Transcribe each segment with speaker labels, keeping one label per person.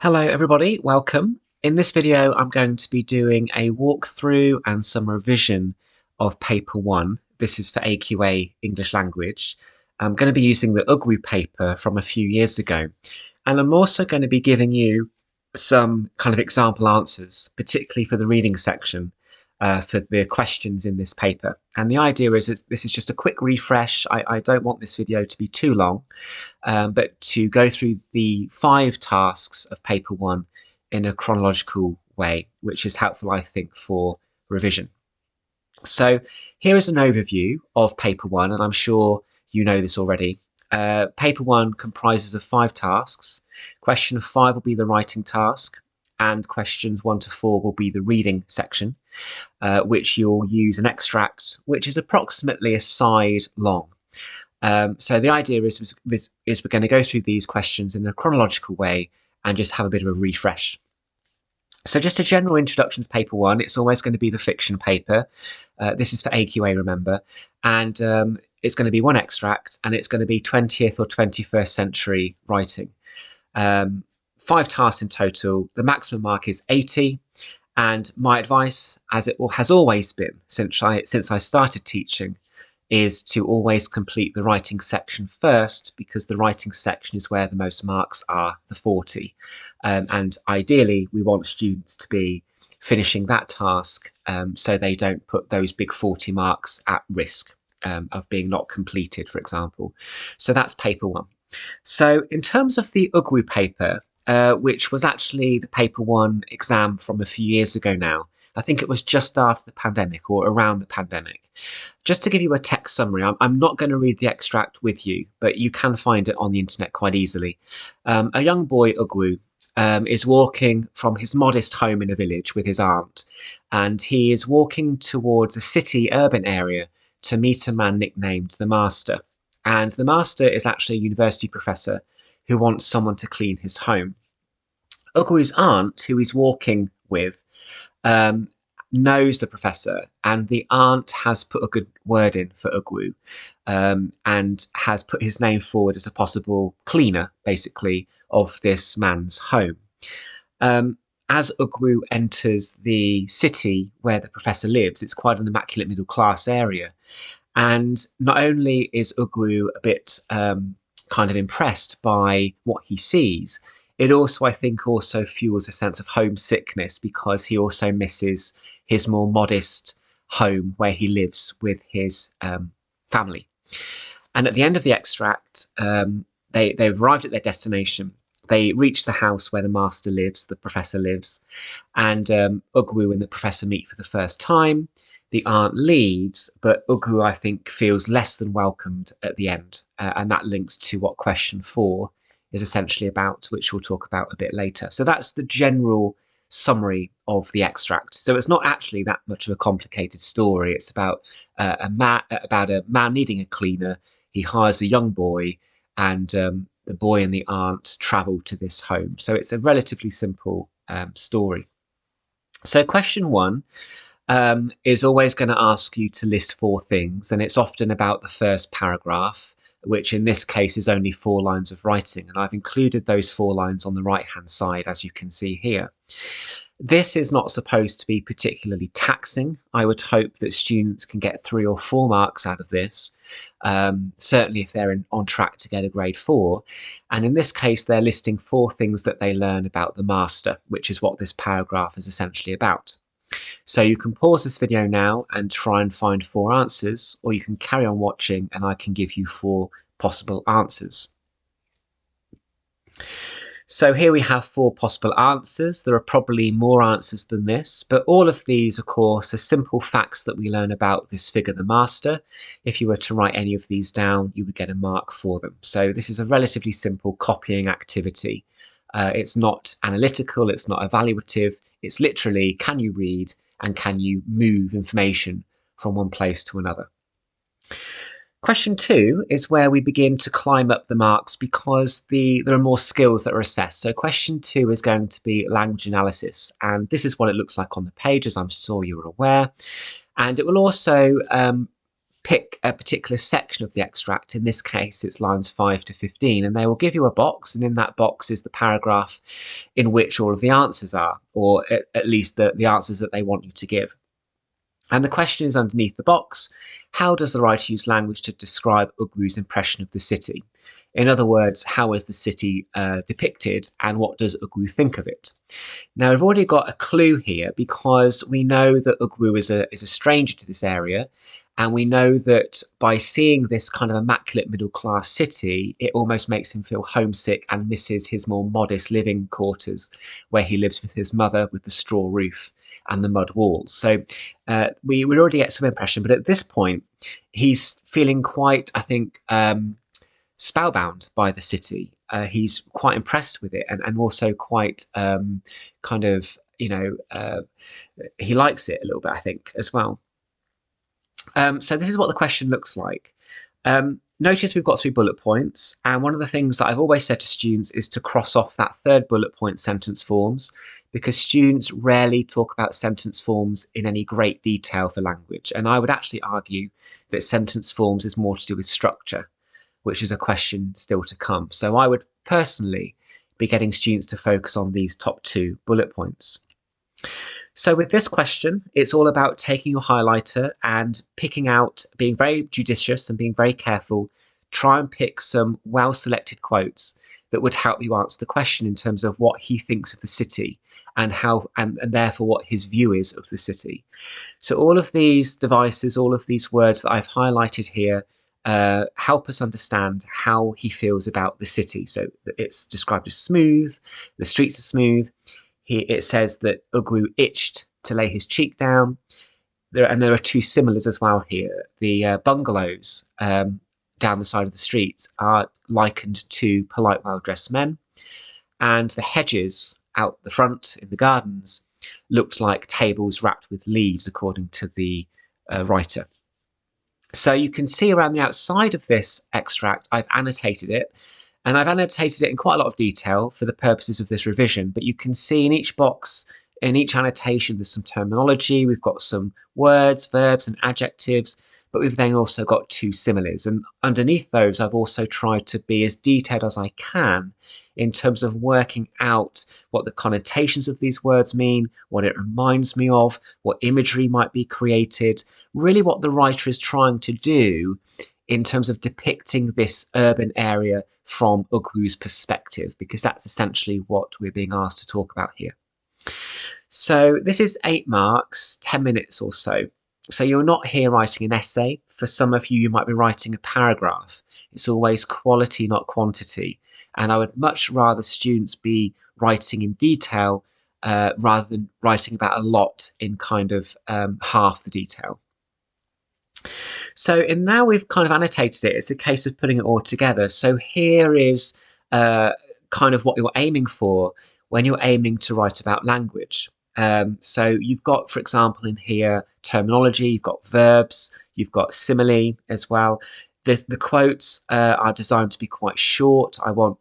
Speaker 1: Hello everybody, welcome. In this video I'm going to be doing a walkthrough and some revision of paper 1. This is for AQA English Language. I'm going to be using the Ugwu paper from a few years ago, and I'm also going to be giving you some kind of example answers, particularly for the reading section for the questions in this paper. And the idea is this is just a quick refresh. I don't want this video to be too long, but to go through the 5 tasks of paper 1 in a chronological way, which is helpful, I think, for revision. So here is an overview of paper 1, and I'm sure you know this already. Paper 1 comprises of 5 tasks. Question 5 will be the writing task, and questions 1 to 4 will be the reading section, which you'll use an extract, which is approximately a side long. So the idea is we're going to go through these questions in a chronological way and just have a bit of a refresh. So just a general introduction to paper 1. It's always going to be the fiction paper. This is for AQA, remember, and it's going to be 1 extract, and it's going to be 20th or 21st century writing. 5 tasks in total. The maximum mark is 80. And my advice, as it has always been since I started teaching, is to always complete the writing section first, because the writing section is where the most marks are, the 40. And ideally, we want students to be finishing that task so they don't put those big 40 marks at risk of being not completed, for example. So that's paper 1. So in terms of the Ugwu paper, which was actually the paper 1 exam from a few years ago now. I think it was just after the pandemic or around the pandemic. Just to give you a text summary, I'm not going to read the extract with you, but you can find it on the internet quite easily. A young boy, Ugwu, is walking from his modest home in a village with his aunt, and he is walking towards a city urban area to meet a man nicknamed the Master. And the Master is actually a university professor who wants someone to clean his home. Ugwu's aunt, who he's walking with, knows the professor, and the aunt has put a good word in for Ugwu and has put his name forward as a possible cleaner, basically, of this man's home. As Ugwu enters the city where the professor lives, it's quite an immaculate middle class area. And not only is Ugwu a bit kind of impressed by what he sees, it also, I think, also fuels a sense of homesickness, because he also misses his more modest home where he lives with his family. And at the end of the extract, they've arrived at their destination. They reach the house where the master lives, the professor lives, and Ugwu and the professor meet for the first time. The aunt leaves, but Ugwu, I think, feels less than welcomed at the end. And that links to what question 4 is essentially about, which we'll talk about a bit later. So that's the general summary of the extract. So it's not actually that much of a complicated story. It's about a man needing a cleaner. He hires a young boy, and the boy and the aunt travel to this home. So it's a relatively simple story. So question 1 is always going to ask you to list 4 things, and it's often about the first paragraph, which in this case is only 4 lines of writing, and I've included those 4 lines on the right hand side, as you can see here. This is not supposed to be particularly taxing. I would hope that students can get 3 or 4 marks out of this, certainly if they're on track to get a grade 4. And in this case, they're listing 4 things that they learn about the master, which is what this paragraph is essentially about. So you can pause this video now and try and find 4 answers, or you can carry on watching and I can give you 4 possible answers. So here we have 4 possible answers. There are probably more answers than this, but all of these, of course, are simple facts that we learn about this figure, the master. If you were to write any of these down, you would get a mark for them. So this is a relatively simple copying activity. It's not analytical, it's not evaluative. It's literally, can you read and can you move information from one place to another? Question 2 is where we begin to climb up the marks, because there are more skills that are assessed. So question 2 is going to be language analysis, and this is what it looks like on the page, as I'm sure you're aware. And it will also pick a particular section of the extract. In this case, it's lines 5 to 15, and they will give you a box, and in that box is the paragraph in which all of the answers are, or at least the answers that they want you to give. And the question is underneath the box: how does the writer use language to describe Ugwu's impression of the city? In other words, how is the city depicted, and what does Ugwu think of it? Now, we've already got a clue here because we know that Ugwu is a stranger to this area, and we know that by seeing this kind of immaculate middle-class city, it almost makes him feel homesick and misses his more modest living quarters where he lives with his mother with the straw roof and the mud walls. So we already get some impression, but at this point, he's feeling quite, I think, spellbound by the city. He's quite impressed with it, and also quite kind of, he likes it a little bit, I think, as well. So this is what the question looks like. Notice we've got 3 bullet points, and one of the things that I've always said to students is to cross off that 3rd bullet point, sentence forms, because students rarely talk about sentence forms in any great detail for language. And I would actually argue that sentence forms is more to do with structure, which is a question still to come. So I would personally be getting students to focus on these top 2 bullet points. So with this question, it's all about taking your highlighter and picking out, being very judicious and being very careful. Try and pick some well-selected quotes that would help you answer the question in terms of what he thinks of the city and how, and therefore what his view is of the city. So all of these devices, all of these words that I've highlighted here, help us understand how he feels about the city. So it's described as smooth, the streets are smooth. It says that Ugwu itched to lay his cheek down. There are 2 similes as well here. The bungalows down the side of the streets are likened to polite, well-dressed men. And the hedges out the front in the gardens looked like tables wrapped with leaves, according to the writer. So you can see around the outside of this extract, I've annotated it. And I've annotated it in quite a lot of detail for the purposes of this revision. But you can see in each box, in each annotation, there's some terminology. We've got some words, verbs, and adjectives. But we've then also got 2 similes. And underneath those, I've also tried to be as detailed as I can in terms of working out what the connotations of these words mean, what it reminds me of, what imagery might be created, really what the writer is trying to do in terms of depicting this urban area from Ugwu's perspective, because that's essentially what we're being asked to talk about here. So this is 8 marks, 10 minutes or so. So you're not here writing an essay. For some of you, you might be writing a paragraph. It's always quality, not quantity. And I would much rather students be writing in detail rather than writing about a lot in kind of half the detail. So now we've kind of annotated it, it's a case of putting it all together. So here is kind of what you're aiming for when you're aiming to write about language. So you've got, for example, in here, terminology, you've got verbs, you've got simile as well. The quotes are designed to be quite short. I want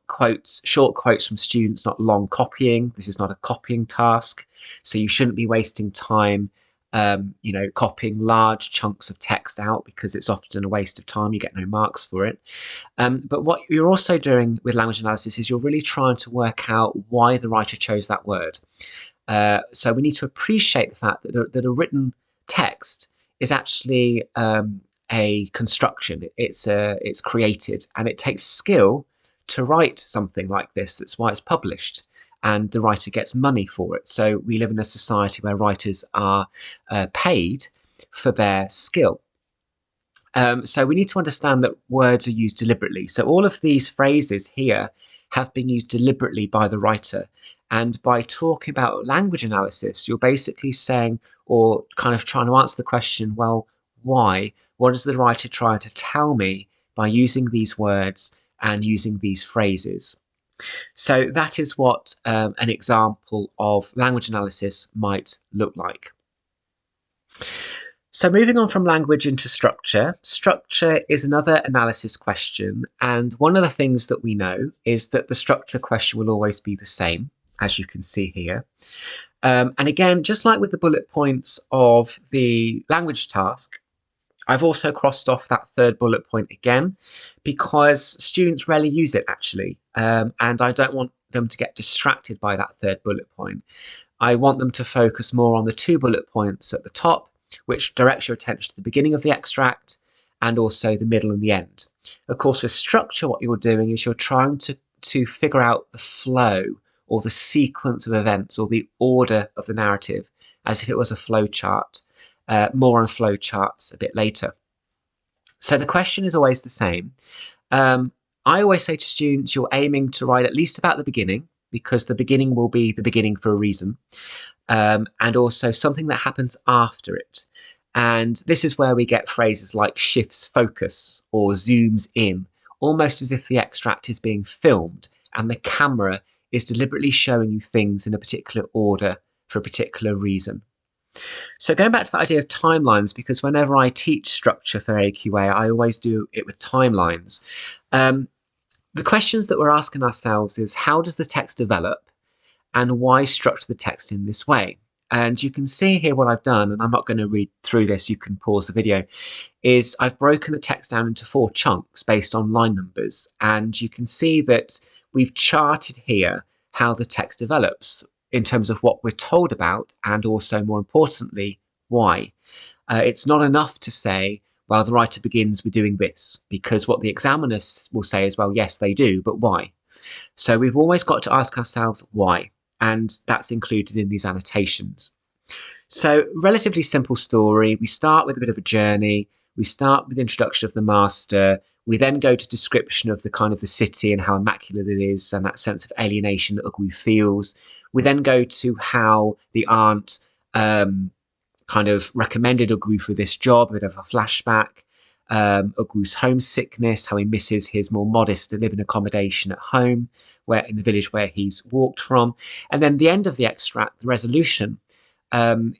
Speaker 1: short quotes from students, not long copying. This is not a copying task. So you shouldn't be wasting time copying large chunks of text out, because it's often a waste of time. You get no marks for it. But what you're also doing with language analysis is you're really trying to work out why the writer chose that word. So we need to appreciate the fact that a written text is actually a construction. It's created, and it takes skill to write something like this. That's why it's published, and the writer gets money for it. So we live in a society where writers are paid for their skill. So we need to understand that words are used deliberately. So all of these phrases here have been used deliberately by the writer. And by talking about language analysis, you're basically saying, or kind of trying to answer the question, well, why? What is the writer trying to tell me by using these words and using these phrases? So that is what an example of language analysis might look like. So moving on from language into structure. Structure is another analysis question. And one of the things that we know is that the structure question will always be the same, as you can see here. And again, just like with the bullet points of the language task, I've also crossed off that third bullet point again because students rarely use it actually, and I don't want them to get distracted by that third bullet point. I want them to focus more on the 2 bullet points at the top, which directs your attention to the beginning of the extract and also the middle and the end. Of course, with structure, what you're doing is you're trying to figure out the flow or the sequence of events or the order of the narrative as if it was a flow chart. More on flow charts a bit later. So the question is always the same. I always say to students, you're aiming to write at least about the beginning, because the beginning will be the beginning for a reason, and also something that happens after it. And this is where we get phrases like shifts focus or zooms in, almost as if the extract is being filmed and the camera is deliberately showing you things in a particular order for a particular reason. So going back to the idea of timelines, because whenever I teach structure for AQA, I always do it with timelines. The questions that we're asking ourselves is, how does the text develop and why structure the text in this way? And you can see here what I've done, and I'm not going to read through this, you can pause the video, is I've broken the text down into 4 chunks based on line numbers. And you can see that we've charted here how the text develops in terms of what we're told about, and also more importantly, why. It's not enough to say, well, the writer begins with doing this, because what the examiners will say is, well, yes, they do, but why? So we've always got to ask ourselves why, and that's included in these annotations. So relatively simple story. We start with a bit of a journey. We start with the introduction of the master. We then go to description of the kind of the city and how immaculate it is and that sense of alienation that Ugwu feels. We then go to how the aunt kind of recommended Ugwu for this job, a bit of a flashback. Ugwu's homesickness, how he misses his more modest living accommodation at home, where in the village where he's walked from. And then the end of the extract, the resolution,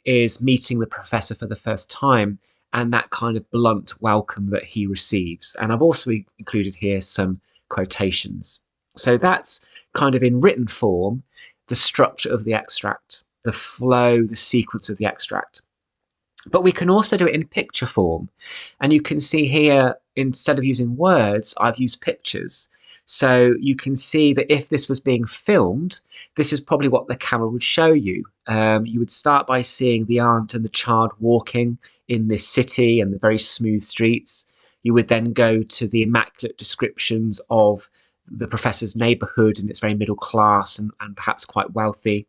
Speaker 1: is meeting the professor for the first time and that kind of blunt welcome that he receives. And I've also included here some quotations. So that's kind of in written form, the structure of the extract, the flow, the sequence of the extract. But we can also do it in picture form. And you can see here, instead of using words, I've used pictures. So you can see that if this was being filmed, this is probably what the camera would show you. You would start by seeing the aunt and the child walking in this city and the very smooth streets. You would then go to the immaculate descriptions of the professor's neighbourhood, and it's very middle class and perhaps quite wealthy.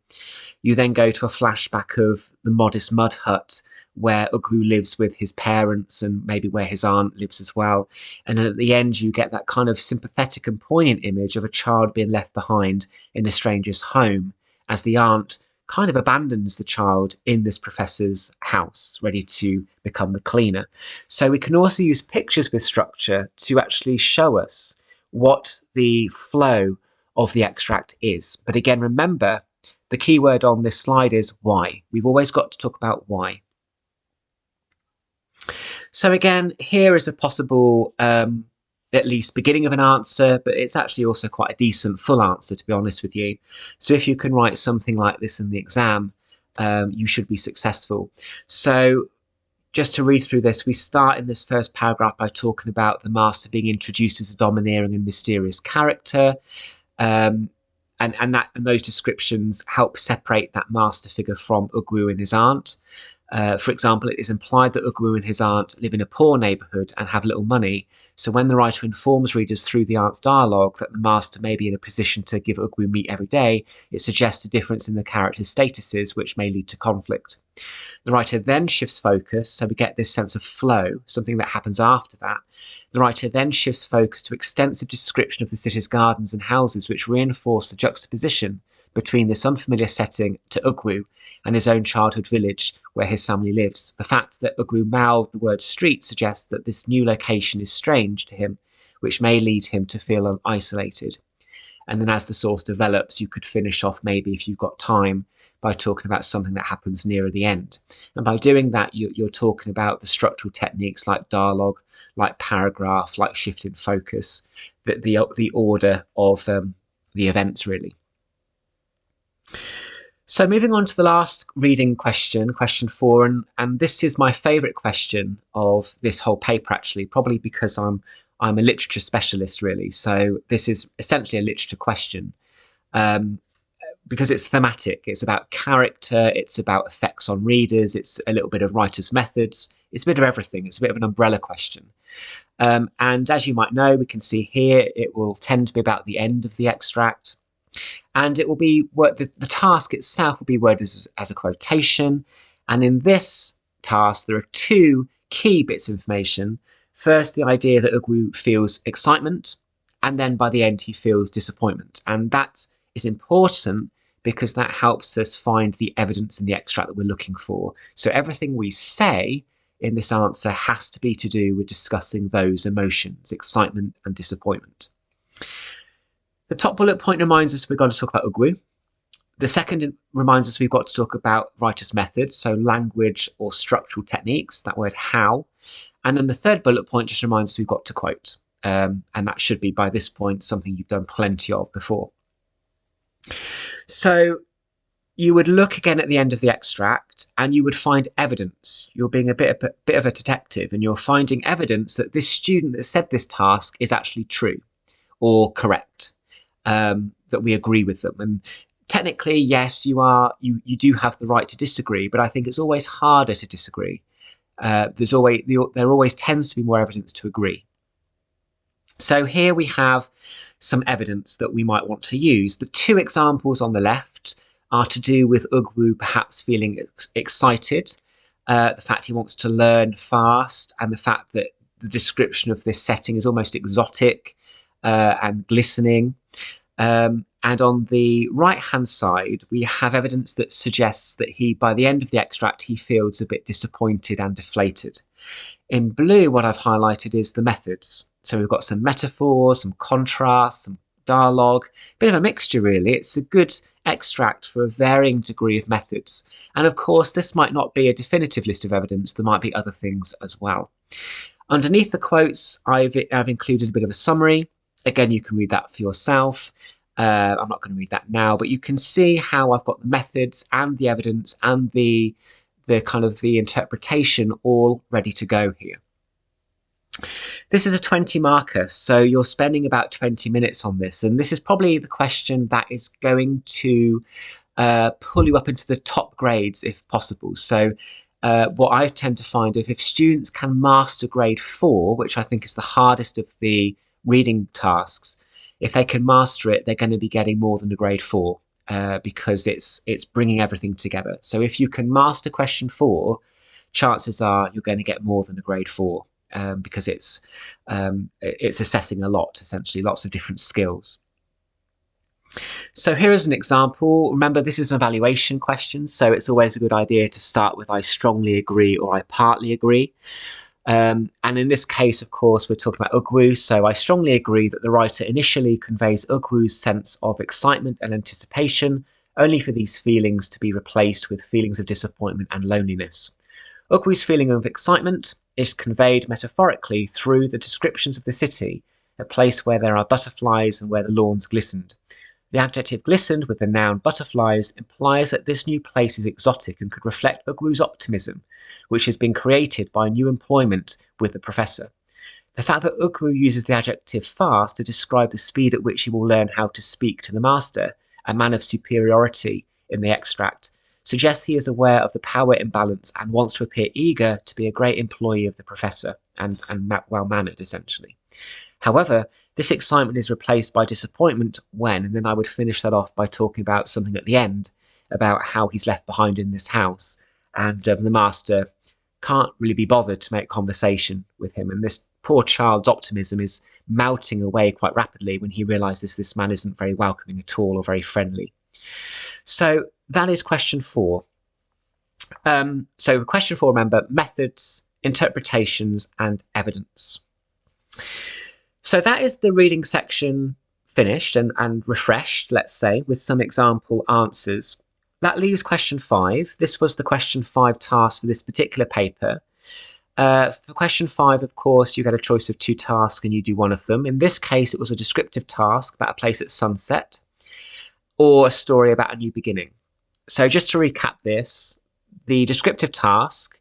Speaker 1: You then go to a flashback of the modest mud hut where Ugwu lives with his parents and maybe where his aunt lives as well. And then at the end, you get that kind of sympathetic and poignant image of a child being left behind in a stranger's home as the aunt kind of abandons the child in this professor's house, ready to become the cleaner. So we can also use pictures with structure to actually show us what the flow of the extract is. But again, remember, the key word on this slide is why. We've always got to talk about why. So again, here is a possible, at least beginning of an answer, but it's actually also quite a decent full answer, to be honest with you. So if you can write something like this in the exam, you should be successful. So just to read through this, we start in this first paragraph by talking about the master being introduced as a domineering and mysterious character. And those descriptions help separate that master figure from Ugwu and his aunt. For example, it is implied that Ugwu and his aunt live in a poor neighbourhood and have little money. So when the writer informs readers through the aunt's dialogue that the master may be in a position to give Ugwu meat every day, it suggests a difference in the characters' statuses, which may lead to conflict. The writer then shifts focus, so we get this sense of flow, something that happens after that. The writer then shifts focus to extensive description of the city's gardens and houses, which reinforce the juxtaposition between this unfamiliar setting to Ugwu and his own childhood village where his family lives. The fact that Ugwu mouthed the word street suggests that this new location is strange to him, which may lead him to feel isolated. And then as the source develops, you could finish off, maybe if you've got time, by talking about something that happens nearer the end. And by doing that, you're talking about the structural techniques like dialogue, like paragraph, like shift in focus, the order of the events, really. So moving on to the last reading question, question 4, and this is my favourite question of this whole paper actually, probably because I'm a literature specialist really. So this is essentially a literature question because it's thematic. It's about character, it's about effects on readers, it's a little bit of writer's methods, it's a bit of everything. It's a bit of an umbrella question. And as you might know, we can see here, it will tend to be about the end of the extract. And it will be the task itself will be worded as a quotation. And in this task, there are 2 key bits of information. First, the idea that Ugwu feels excitement, and then by the end, he feels disappointment. And that is important because that helps us find the evidence in the extract that we're looking for. So everything we say in this answer has to be to do with discussing those emotions, excitement and disappointment. The top bullet point reminds us we've got to talk about Ugwu. The second reminds us we've got to talk about writer's methods, so language or structural techniques, that word how. And then the third bullet point just reminds us we've got to quote. And that should be, by this point, something you've done plenty of before. So you would look again at the end of the extract and you would find evidence. You're being a bit of a detective, and you're finding evidence that this student that said this task is actually true or correct. That we agree with them. And technically, yes, you do have the right to disagree, but I think it's always harder to disagree. There always tends to be more evidence to agree. So here we have some evidence that we might want to use. The 2 examples on the left are to do with Ugwu perhaps feeling excited, the fact he wants to learn fast, and the fact that the description of this setting is almost exotic and glistening. And on the right-hand side, we have evidence that suggests that by the end of the extract, he feels a bit disappointed and deflated. In blue, what I've highlighted is the methods. So we've got some metaphors, some contrasts, some dialogue, a bit of a mixture really. It's a good extract for a varying degree of methods. And of course, this might not be a definitive list of evidence. There might be other things as well. Underneath the quotes, I've included a bit of a summary. Again, you can read that for yourself. I'm not going to read that now, but you can see how I've got the methods and the evidence and the kind of the interpretation all ready to go here. This is a 20 marker, so you're spending about 20 minutes on this, and this is probably the question that is going to pull you up into the top grades if possible. So what I tend to find if students can master grade 4, which I think is the hardest of the reading tasks, if they can master it, they're going to be getting more than a grade 4 because it's bringing everything together. So if you can master question 4, chances are you're going to get more than a grade 4 because it's assessing a lot, essentially, lots of different skills. So here is an example. Remember, this is an evaluation question, so it's always a good idea to start with I strongly agree or I partly agree. And in this case, of course, we're talking about Ugwu, so I strongly agree that the writer initially conveys Ugwu's sense of excitement and anticipation, only for these feelings to be replaced with feelings of disappointment and loneliness. Ugwu's feeling of excitement is conveyed metaphorically through the descriptions of the city, a place where there are butterflies and where the lawns glistened. The adjective glistened with the noun butterflies implies that this new place is exotic and could reflect Ugwu's optimism, which has been created by new employment with the professor. The fact that Ugwu uses the adjective fast to describe the speed at which he will learn how to speak to the master, a man of superiority in the extract, suggests he is aware of the power imbalance and wants to appear eager to be a great employee of the professor and well-mannered, essentially. However, this excitement is replaced by disappointment when, and then I would finish that off by talking about something at the end, about how he's left behind in this house, and the master can't really be bothered to make conversation with him, and this poor child's optimism is melting away quite rapidly when he realises this man isn't very welcoming at all or very friendly. So that is question 4. So question 4, remember, methods, interpretations, and evidence. So that is the reading section finished and refreshed, let's say, with some example answers. That leaves question 5. This was the question 5 task for this particular paper. For question 5, of course, you get a choice of 2 tasks and you do one of them. In this case, it was a descriptive task about a place at sunset or a story about a new beginning. So just to recap this, the descriptive task,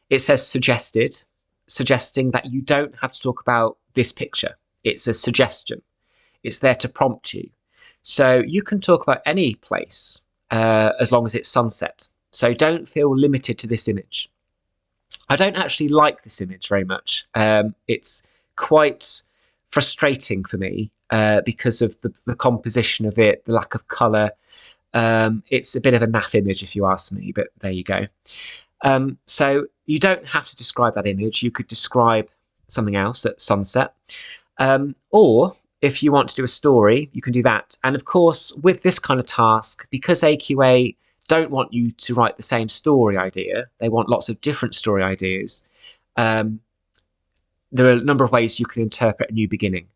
Speaker 1: it says suggested, suggesting that you don't have to talk about this picture. It's a suggestion. It's there to prompt you. So you can talk about any place as long as it's sunset. So don't feel limited to this image. I don't actually like this image very much. It's quite frustrating for me because of the composition of it, the lack of colour. It's a bit of a naff image if you ask me, but there you go. So you don't have to describe that image. You could describe something else at sunset. Or if you want to do a story, you can do that. And of course, with this kind of task, because AQA don't want you to write the same story idea, they want lots of different story ideas. There are a number of ways you can interpret a new beginning.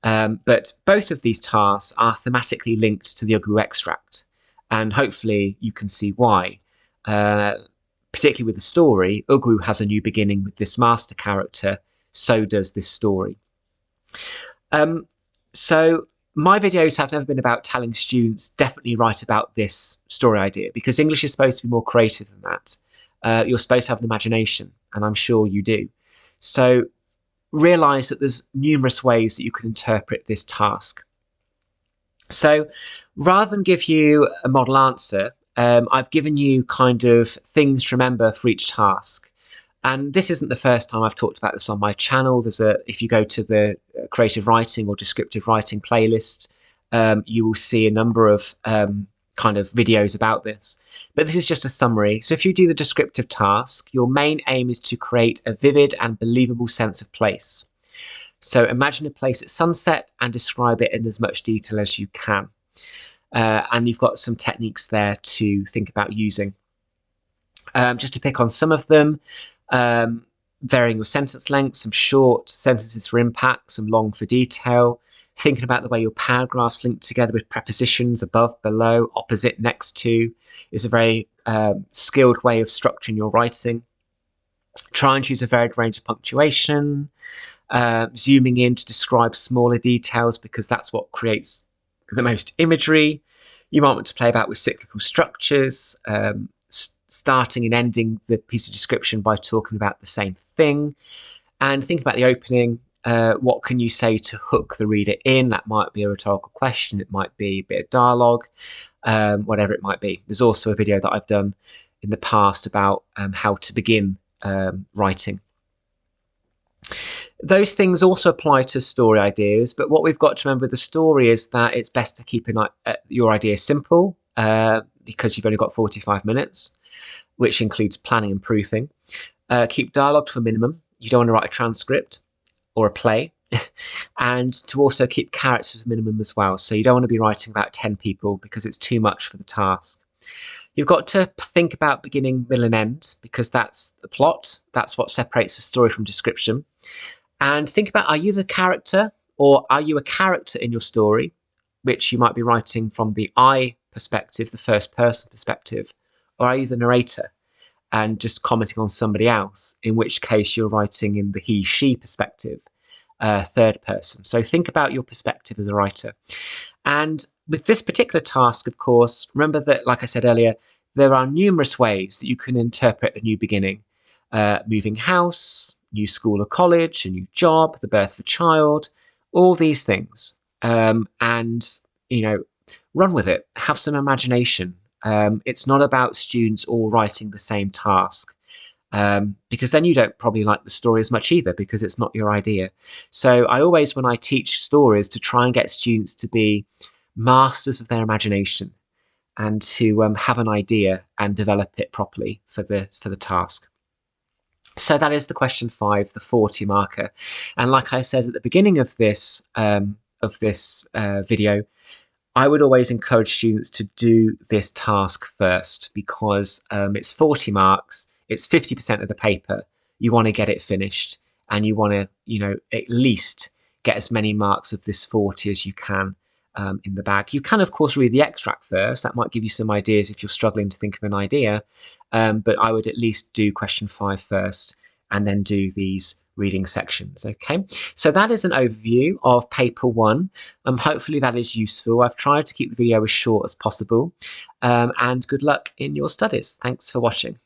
Speaker 1: But both of these tasks are thematically linked to the Ugwu extract. And hopefully you can see why. Particularly with the story, Ugwu has a new beginning with this master character. So does this story. So my videos have never been about telling students definitely write about this story idea, because English is supposed to be more creative than that. You're supposed to have an imagination, and I'm sure you do. So realise that there's numerous ways that you can interpret this task. So rather than give you a model answer, I've given you kind of things to remember for each task. And this isn't the first time I've talked about this on my channel. If you go to the creative writing or descriptive writing playlist, you will see a number of kind of videos about this. But this is just a summary. So if you do the descriptive task, your main aim is to create a vivid and believable sense of place. So imagine a place at sunset and describe it in as much detail as you can. And you've got some techniques there to think about using. Just to pick on some of them, varying your sentence length, some short sentences for impact, some long for detail, thinking about the way your paragraphs link together with prepositions above, below, opposite, next to is a very skilled way of structuring your writing. Try and choose a varied range of punctuation, zooming in to describe smaller details because that's what creates the most imagery. You might want to play about with cyclical structures, starting and ending the piece of description by talking about the same thing, and think about the opening. What can you say to hook the reader in? That might be a rhetorical question, it might be a bit of dialogue, whatever it might be. There's also a video that I've done in the past about how to begin writing. Those things also apply to story ideas, but what we've got to remember with the story is that it's best to keep your idea simple because you've only got 45 minutes. Which includes planning and proofing. Keep dialogue to a minimum. You don't want to write a transcript or a play. And to also keep characters to a minimum as well. So you don't want to be writing about 10 people because it's too much for the task. You've got to think about beginning, middle and end because that's the plot. That's what separates the story from description. And think about, are you the character or are you a character in your story, which you might be writing from the I perspective, the first person perspective, or are you the narrator and just commenting on somebody else, in which case you're writing in the he, she perspective, third person. So think about your perspective as a writer. And with this particular task, of course, remember that, like I said earlier, there are numerous ways that you can interpret a new beginning. Moving house, new school or college, a new job, the birth of a child, all these things. And, you know, run with it. Have some imagination. It's not about students all writing the same task, because then you don't probably like the story as much either because it's not your idea. So I always, when I teach stories, to try and get students to be masters of their imagination and to have an idea and develop it properly for the task. So that is the question 5, the 40 marker. And like I said at the beginning of this video, I would always encourage students to do this task first because it's 40 marks, it's 50% of the paper. You want to get it finished and you want to, you know, at least get as many marks of this 40 as you can in the bag. You can, of course, read the extract first. That might give you some ideas if you're struggling to think of an idea. But I would at least do question 5 first and then do these reading sections. Okay, so that is an overview of paper one. Hopefully that is useful. I've tried to keep the video as short as possible, and good luck in your studies. Thanks for watching.